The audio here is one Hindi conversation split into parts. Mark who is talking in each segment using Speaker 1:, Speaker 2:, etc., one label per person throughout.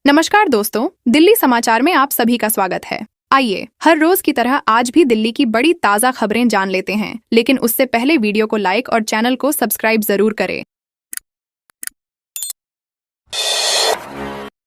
Speaker 1: नमस्कार दोस्तों, दिल्ली समाचार में आप सभी का स्वागत है। आइए हर रोज की तरह आज भी दिल्ली की बड़ी ताज़ा खबरें जान लेते हैं, लेकिन उससे पहले वीडियो को लाइक और चैनल को सब्सक्राइब जरूर करें।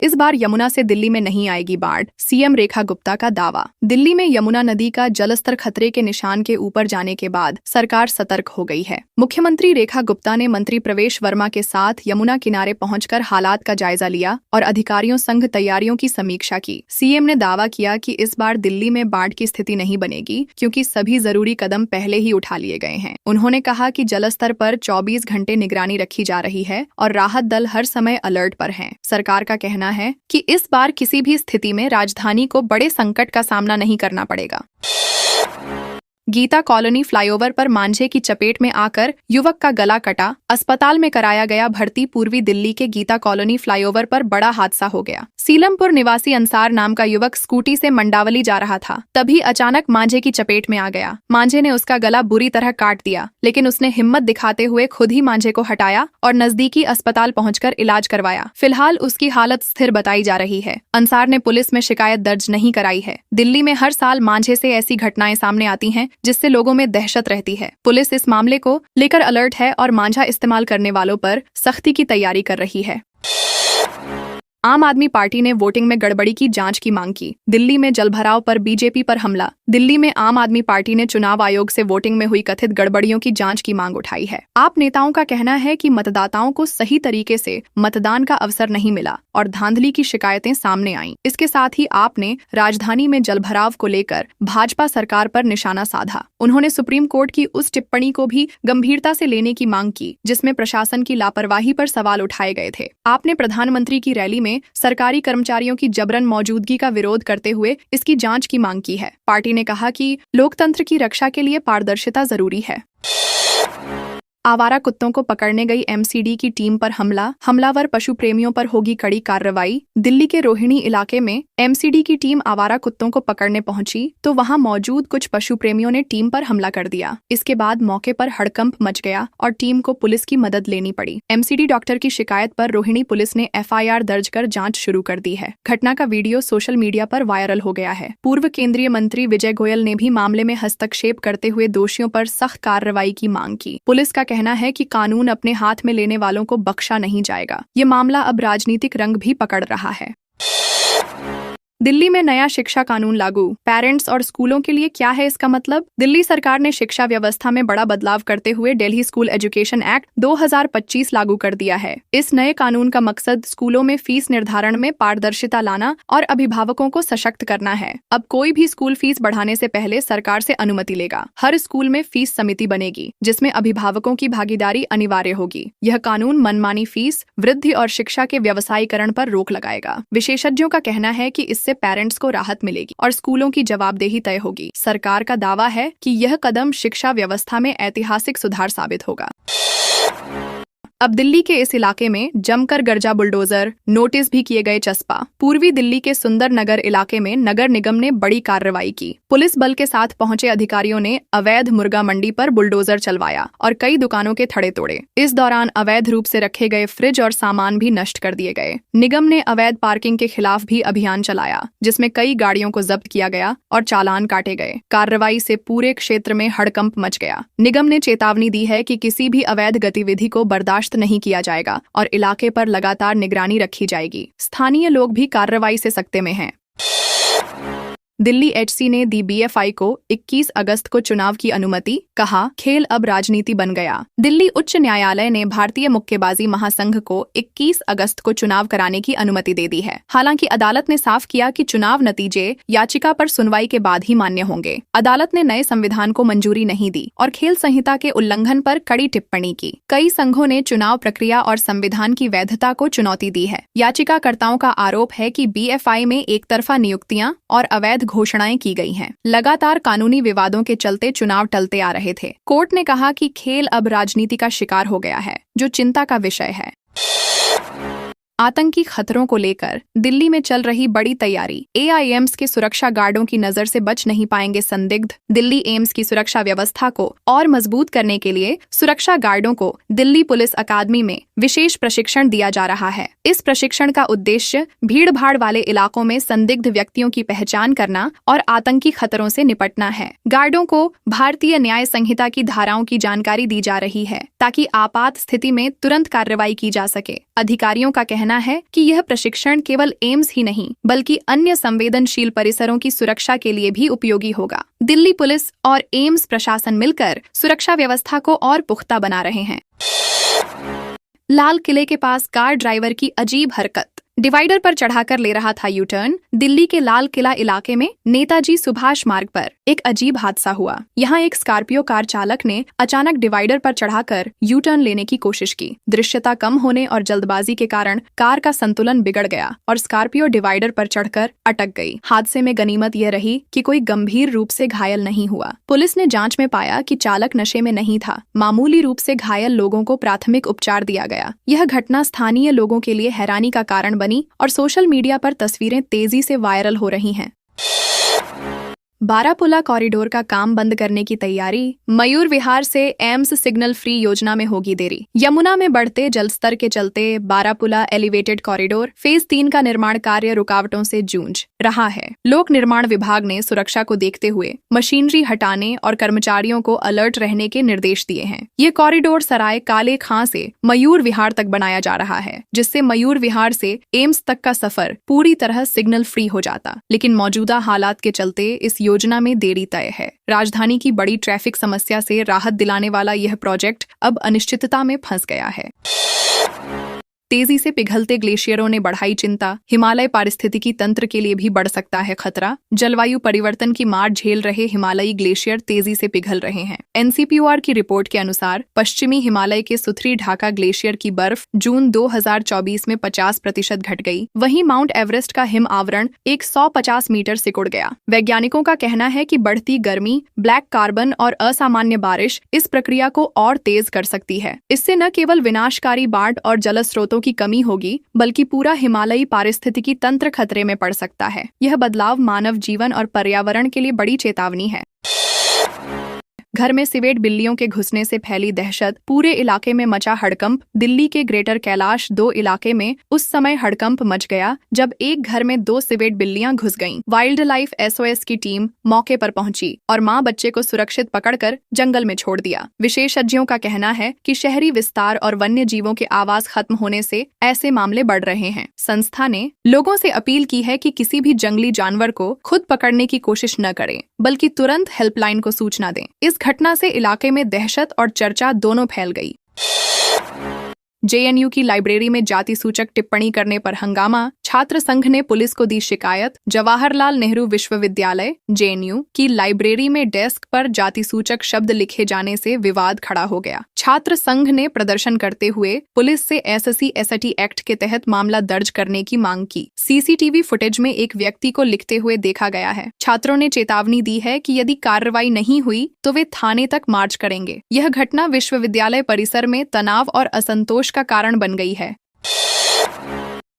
Speaker 1: इस बार यमुना से दिल्ली में नहीं आएगी बाढ़, सीएम रेखा गुप्ता का दावा। दिल्ली में यमुना नदी का जलस्तर खतरे के निशान के ऊपर जाने के बाद सरकार सतर्क हो गई है। मुख्यमंत्री रेखा गुप्ता ने मंत्री प्रवेश वर्मा के साथ यमुना किनारे पहुंचकर हालात का जायजा लिया और अधिकारियों संग तैयारियों की समीक्षा की। सीएम ने दावा किया कि इस बार दिल्ली में बाढ़ की स्थिति नहीं बनेगी, क्योंकि सभी जरूरी कदम पहले ही उठा लिए गए हैं। उन्होंने कहा कि जलस्तर पर 24 घंटे निगरानी रखी जा रही है और राहत दल हर समय अलर्ट पर हैं। सरकार का कहना है कि इस बार किसी भी स्थिति में राजधानी को बड़े संकट का सामना नहीं करना पड़ेगा। गीता कॉलोनी फ्लाईओवर पर मांझे की चपेट में आकर युवक का गला कटा, अस्पताल में कराया गया भर्ती। पूर्वी दिल्ली के गीता कॉलोनी फ्लाईओवर पर बड़ा हादसा हो गया। सीलमपुर निवासी अंसार नाम का युवक स्कूटी से मंडावली जा रहा था, तभी अचानक मांझे की चपेट में आ गया। मांझे ने उसका गला बुरी तरह काट दिया, लेकिन उसने हिम्मत दिखाते हुए खुद ही मांझे को हटाया और नजदीकी अस्पताल पहुंचकर इलाज करवाया। फिलहाल उसकी हालत स्थिर बताई जा रही है। अंसार ने पुलिस में शिकायत दर्ज नहीं कराई है। दिल्ली में हर साल मांझे से ऐसी घटनाएं सामने आती हैं, जिससे लोगों में दहशत रहती है। पुलिस इस मामले को लेकर अलर्ट है और मांझा इस्तेमाल करने वालों पर सख्ती की तैयारी कर रही है। आम आदमी पार्टी ने वोटिंग में गड़बड़ी की जांच की मांग की। दिल्ली में जलभराव पर बीजेपी पर हमला। दिल्ली में आम आदमी पार्टी ने चुनाव आयोग से वोटिंग में हुई कथित गड़बड़ियों की जांच की मांग उठाई है। आप नेताओं का कहना है कि मतदाताओं को सही तरीके से मतदान का अवसर नहीं मिला और धांधली की शिकायतें सामने आईं। इसके साथ ही आपने राजधानी में जलभराव को लेकर भाजपा सरकार पर निशाना साधा। उन्होंने सुप्रीम कोर्ट की उस टिप्पणी को भी गंभीरता से लेने की मांग की, जिसमें प्रशासन की लापरवाही पर सवाल उठाए गए थे। आपने प्रधानमंत्री की रैली में सरकारी कर्मचारियों की जबरन मौजूदगी का विरोध करते हुए इसकी जांच की मांग की है। पार्टी ने कहा कि लोकतंत्र की रक्षा के लिए पारदर्शिता जरूरी है। आवारा कुत्तों को पकड़ने गई एमसीडी की टीम पर हमला, हमलावर पशु प्रेमियों पर होगी कड़ी कार्रवाई। दिल्ली के रोहिणी इलाके में एमसीडी की टीम आवारा कुत्तों को पकड़ने पहुंची तो वहां मौजूद कुछ पशु प्रेमियों ने टीम पर हमला कर दिया। इसके बाद मौके पर हड़कंप मच गया और टीम को पुलिस की मदद लेनी पड़ी। एमसीडी डॉक्टर की शिकायत पर रोहिणी पुलिस ने एफआईआर दर्ज कर जाँच शुरू कर दी है। घटना का वीडियो सोशल मीडिया पर वायरल हो गया है। पूर्व केंद्रीय मंत्री विजय गोयल ने भी मामले में हस्तक्षेप करते हुए दोषियों पर सख्त कार्रवाई की मांग की। पुलिस का कहना है कि कानून अपने हाथ में लेने वालों को बख्शा नहीं जाएगा। ये मामला अब राजनीतिक रंग भी पकड़ रहा है। दिल्ली में नया शिक्षा कानून लागू। पेरेंट्स और स्कूलों के लिए क्या है इसका मतलब? दिल्ली सरकार ने शिक्षा व्यवस्था में बड़ा बदलाव करते हुए दिल्ली स्कूल एजुकेशन एक्ट 2025 लागू कर दिया है। इस नए कानून का मकसद स्कूलों में फीस निर्धारण में पारदर्शिता लाना और अभिभावकों को सशक्त करना है। अब कोई भी स्कूल फीस बढ़ाने से पहले सरकार से अनुमति लेगा। हर स्कूल में फीस समिति बनेगी, जिसमें अभिभावकों की भागीदारी अनिवार्य होगी। यह कानून मनमानी फीस वृद्धि और शिक्षा के व्यवसायीकरण पर रोक लगाएगा। विशेषज्ञों का कहना है कि इससे पेरेंट्स को राहत मिलेगी और स्कूलों की जवाबदेही तय होगी। सरकार का दावा है कि यह कदम शिक्षा व्यवस्था में ऐतिहासिक सुधार साबित होगा। अब दिल्ली के इस इलाके में जमकर गरजा बुलडोजर, नोटिस भी किए गए चस्पा। पूर्वी दिल्ली के सुंदर नगर इलाके में नगर निगम ने बड़ी कार्रवाई की। पुलिस बल के साथ पहुंचे अधिकारियों ने अवैध मुर्गा मंडी पर बुलडोजर चलवाया और कई दुकानों के थड़े तोड़े। इस दौरान अवैध रूप से रखे गए फ्रिज और सामान भी नष्ट कर दिए गए। निगम ने अवैध पार्किंग के खिलाफ भी अभियान चलाया, जिसमें कई गाड़ियों को जब्त किया गया और चालान काटे गए। कार्रवाई से पूरे क्षेत्र में हड़कंप मच गया। निगम ने चेतावनी दी है कि किसी भी अवैध गतिविधि को बर्दाश्त नहीं किया जाएगा और इलाके पर लगातार निगरानी रखी जाएगी। स्थानीय लोग भी कार्रवाई से सकते में हैं। दिल्ली एचसी ने दी बीएफआई को 21 अगस्त को चुनाव की अनुमति, कहा खेल अब राजनीति बन गया। दिल्ली उच्च न्यायालय ने भारतीय मुक्केबाजी महासंघ को 21 अगस्त को चुनाव कराने की अनुमति दे दी है। हालांकि अदालत ने साफ किया कि चुनाव नतीजे याचिका पर सुनवाई के बाद ही मान्य होंगे। अदालत ने नए संविधान को मंजूरी नहीं दी और खेल संहिता के उल्लंघन पर कड़ी टिप्पणी की। कई संघों ने चुनाव प्रक्रिया और संविधान की वैधता को चुनौती दी है। याचिकाकर्ताओं का आरोप है कि बीएफआई में एक तरफा नियुक्तियां और अवैध घोषणाएं की गई हैं। लगातार कानूनी विवादों के चलते चुनाव टलते आ रहे थे। कोर्ट ने कहा कि खेल अब राजनीति का शिकार हो गया है, जो चिंता का विषय है। आतंकी खतरों को लेकर दिल्ली में चल रही बड़ी तैयारी। एआईएम्स के सुरक्षा गार्डों की नजर से बच नहीं पाएंगे संदिग्ध। दिल्ली एम्स की सुरक्षा व्यवस्था को और मजबूत करने के लिए सुरक्षा गार्डों को दिल्ली पुलिस अकादमी में विशेष प्रशिक्षण दिया जा रहा है। इस प्रशिक्षण का उद्देश्य भीड़ भाड़ वाले इलाकों में संदिग्ध व्यक्तियों की पहचान करना और आतंकी खतरों से निपटना है। गार्डों को भारतीय न्याय संहिता की धाराओं की जानकारी दी जा रही है ताकि आपात स्थिति में तुरंत कार्रवाई की जा सके। अधिकारियों का कहना है कि यह प्रशिक्षण केवल एम्स ही नहीं बल्कि अन्य संवेदनशील परिसरों की सुरक्षा के लिए भी उपयोगी होगा। दिल्ली पुलिस और एम्स प्रशासन मिलकर सुरक्षा व्यवस्था को और पुख्ता बना रहे हैं। लाल किले के पास कार ड्राइवर की अजीब हरकत। डिवाइडर पर चढ़ाकर ले रहा था यू टर्न। दिल्ली के लाल किला इलाके में नेताजी सुभाष मार्ग पर एक अजीब हादसा हुआ। यहाँ एक स्कॉर्पियो कार चालक ने अचानक डिवाइडर पर चढ़ाकर यू टर्न लेने की कोशिश की। दृश्यता कम होने और जल्दबाजी के कारण कार का संतुलन बिगड़ गया और स्कॉर्पियो डिवाइडर पर चढ़कर अटक गई। हादसे में गनीमत यह रही कि कोई गंभीर रूप से घायल नहीं हुआ। पुलिस ने जांच में पाया कि चालक नशे में नहीं था। मामूली रूप से घायल लोगों को प्राथमिक उपचार दिया गया। यह घटना स्थानीय लोगों के लिए हैरानी का कारण बनी और सोशल मीडिया पर तस्वीरें तेजी से वायरल हो रही हैं। बारापुला कॉरिडोर का काम बंद करने की तैयारी। मयूर विहार से एम्स सिग्नल फ्री योजना में होगी देरी। यमुना में बढ़ते जलस्तर के चलते बारापुला एलिवेटेड कॉरिडोर फेज 3 का निर्माण कार्य रुकावटों से जूझ रहा है। लोक निर्माण विभाग ने सुरक्षा को देखते हुए मशीनरी हटाने और कर्मचारियों को अलर्ट रहने के निर्देश दिए हैं। ये कॉरिडोर सराय काले खां से मयूर विहार तक बनाया जा रहा है, जिससे मयूर विहार से एम्स तक का सफर पूरी तरह सिग्नल फ्री हो जाता। लेकिन मौजूदा हालात के चलते इस योजना में देरी तय है। राजधानी की बड़ी ट्रैफिक समस्या से राहत दिलाने वाला यह प्रोजेक्ट अब अनिश्चितता में फंस गया है। तेजी से पिघलते ग्लेशियरों ने बढ़ाई चिंता। हिमालय पारिस्थितिकी तंत्र के लिए भी बढ़ सकता है खतरा। जलवायु परिवर्तन की मार झेल रहे हिमालयी ग्लेशियर तेजी से पिघल रहे हैं। एनसीपीओआर की रिपोर्ट के अनुसार पश्चिमी हिमालय के सुथरी ढाका ग्लेशियर की बर्फ जून 2024 में 50% घट गई। वहीं माउंट एवरेस्ट का हिम आवरण 150 मीटर सिकुड़ गया। वैज्ञानिकों का कहना है कि बढ़ती गर्मी, ब्लैक कार्बन और असामान्य बारिश इस प्रक्रिया को और तेज कर सकती है। इससे न केवल विनाशकारी बाढ़ और जल स्रोतों की कमी होगी बल्कि पूरा हिमालयी पारिस्थितिकी तंत्र खतरे में पड़ सकता है। यह बदलाव मानव जीवन और पर्यावरण के लिए बड़ी चेतावनी है। घर में सिवेट बिल्लियों के घुसने से फैली दहशत। पूरे इलाके में मचा हड़कंप। दिल्ली के ग्रेटर कैलाश 2 इलाके में उस समय हड़कंप मच गया जब एक घर में 2 सिवेट बिल्लियां घुस गईं। वाइल्ड लाइफ एसओएस की टीम मौके पर पहुंची और मां बच्चे को सुरक्षित पकड़कर जंगल में छोड़ दिया। विशेषज्ञों का कहना है कि शहरी विस्तार और वन्य जीवों के आवास खत्म होने से ऐसे मामले बढ़ रहे हैं। संस्था ने लोगों से अपील की है कि किसी भी जंगली जानवर को खुद पकड़ने की कोशिश न करें बल्कि तुरंत हेल्पलाइन को सूचना दें। इस घटना से इलाके में दहशत और चर्चा दोनों फैल गई। जेएनयू की लाइब्रेरी में जाति सूचक टिप्पणी करने पर हंगामा। छात्र संघ ने पुलिस को दी शिकायत। जवाहरलाल नेहरू विश्वविद्यालय जेएनयू की लाइब्रेरी में डेस्क पर जाति सूचक शब्द लिखे जाने से विवाद खड़ा हो गया। छात्र संघ ने प्रदर्शन करते हुए पुलिस से एसएससी एसटी एक्ट के तहत मामला दर्ज करने की मांग की। सीसीटीवी फुटेज में एक व्यक्ति को लिखते हुए देखा गया है। छात्रों ने चेतावनी दी है कि यदि कार्रवाई नहीं हुई तो वे थाने तक मार्च करेंगे। यह घटना विश्वविद्यालय परिसर में तनाव और असंतोष का कारण बन गई है।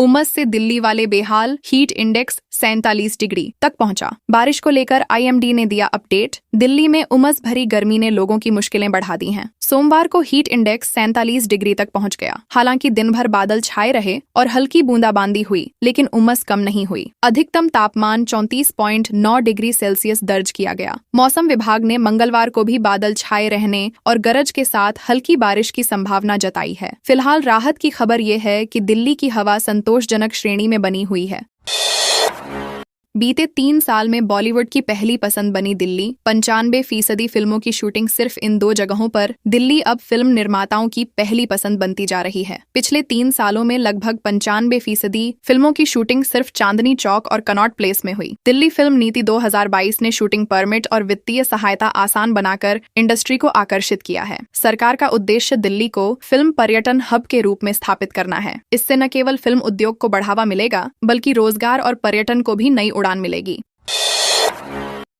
Speaker 1: उमस से दिल्ली वाले बेहाल। हीट इंडेक्स 47 डिग्री तक पहुंचा। बारिश को लेकर आईएमडी ने दिया अपडेट। दिल्ली में उमस भरी गर्मी ने लोगों की मुश्किलें बढ़ा दी हैं। सोमवार को हीट इंडेक्स 47 डिग्री तक पहुंच गया। हालांकि दिन भर बादल छाए रहे और हल्की बूंदाबांदी हुई, लेकिन उमस कम नहीं हुई। अधिकतम तापमान 34.9 डिग्री सेल्सियस दर्ज किया गया। मौसम विभाग ने मंगलवार को भी बादल छाए रहने और गरज के साथ हल्की बारिश की संभावना जताई है। फिलहाल राहत की खबर ये है कि दिल्ली की हवा संतोषजनक श्रेणी में बनी हुई है। बीते 3 साल में बॉलीवुड की पहली पसंद बनी दिल्ली। 95% फिल्मों की शूटिंग सिर्फ इन 2 जगहों पर। दिल्ली अब फिल्म निर्माताओं की पहली पसंद बनती जा रही है। पिछले 3 सालों में लगभग 95% फिल्मों की शूटिंग सिर्फ चांदनी चौक और कनॉट प्लेस में हुई। दिल्ली फिल्म नीति 2022 ने शूटिंग परमिट और वित्तीय सहायता आसान बनाकर इंडस्ट्री को आकर्षित किया है। सरकार का उद्देश्य दिल्ली को फिल्म पर्यटन हब के रूप में स्थापित करना है। इससे न केवल फिल्म उद्योग को बढ़ावा मिलेगा बल्कि रोजगार और पर्यटन को भी नई उड़ान मिलेगी।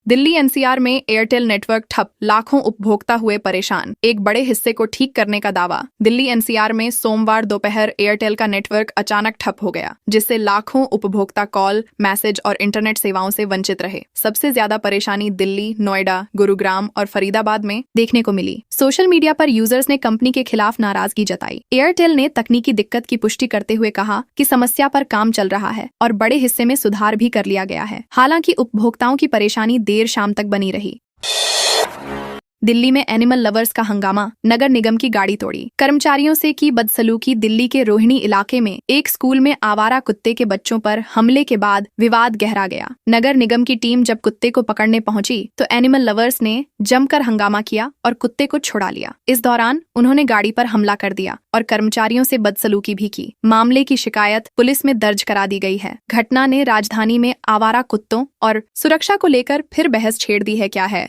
Speaker 1: दिल्ली एनसीआर में एयरटेल नेटवर्क ठप, लाखों उपभोक्ता हुए परेशान, एक बड़े हिस्से को ठीक करने का दावा। दिल्ली एनसीआर में सोमवार दोपहर एयरटेल का नेटवर्क अचानक ठप हो गया, जिससे लाखों उपभोक्ता कॉल, मैसेज और इंटरनेट सेवाओं से वंचित रहे। सबसे ज्यादा परेशानी दिल्ली, नोएडा, गुरुग्राम और फरीदाबाद में देखने को मिली। सोशल मीडिया पर यूजर्स ने कंपनी के खिलाफ नाराजगी जताई। एयरटेल ने तकनीकी दिक्कत की पुष्टि करते हुए कहा कि समस्या पर काम चल रहा है और बड़े हिस्से में सुधार भी कर लिया गया है। हालांकि उपभोक्ताओं की परेशानी देर शाम तक बनी रही। दिल्ली में एनिमल लवर्स का हंगामा, नगर निगम की गाड़ी तोड़ी, कर्मचारियों से की बदसलूकी। दिल्ली के रोहिणी इलाके में एक स्कूल में आवारा कुत्ते के बच्चों पर हमले के बाद विवाद गहरा गया। नगर निगम की टीम जब कुत्ते को पकड़ने पहुंची तो एनिमल लवर्स ने जमकर हंगामा किया और कुत्ते को छुड़ा लिया। इस दौरान उन्होंने गाड़ी पर हमला कर दिया और कर्मचारियों से बदसलूकी भी की। मामले की शिकायत पुलिस में दर्ज करा दी गई है। घटना ने राजधानी में आवारा कुत्तों और सुरक्षा को लेकर फिर बहस छेड़ दी है। क्या है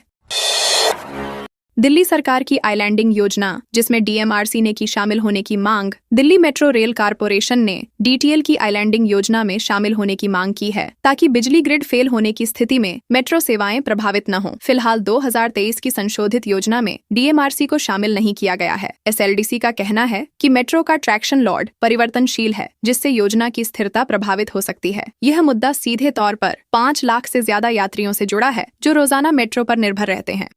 Speaker 1: दिल्ली सरकार की आइलैंडिंग योजना, जिसमें डीएमआरसी ने की शामिल होने की मांग। दिल्ली मेट्रो रेल कारपोरेशन ने डीटीएल की आइलैंडिंग योजना में शामिल होने की मांग की है, ताकि बिजली ग्रिड फेल होने की स्थिति में मेट्रो सेवाएं प्रभावित न हों। फिलहाल 2023 की संशोधित योजना में डीएमआरसी को शामिल नहीं किया गया है। एसएलडीसी का कहना है कि मेट्रो का ट्रैक्शन लॉर्ड परिवर्तनशील है, जिससे योजना की स्थिरता प्रभावित हो सकती है। यह मुद्दा सीधे तौर पर 5 लाख से ज्यादा यात्रियों से जुड़ा है, जो रोजाना मेट्रो पर निर्भर रहते हैं।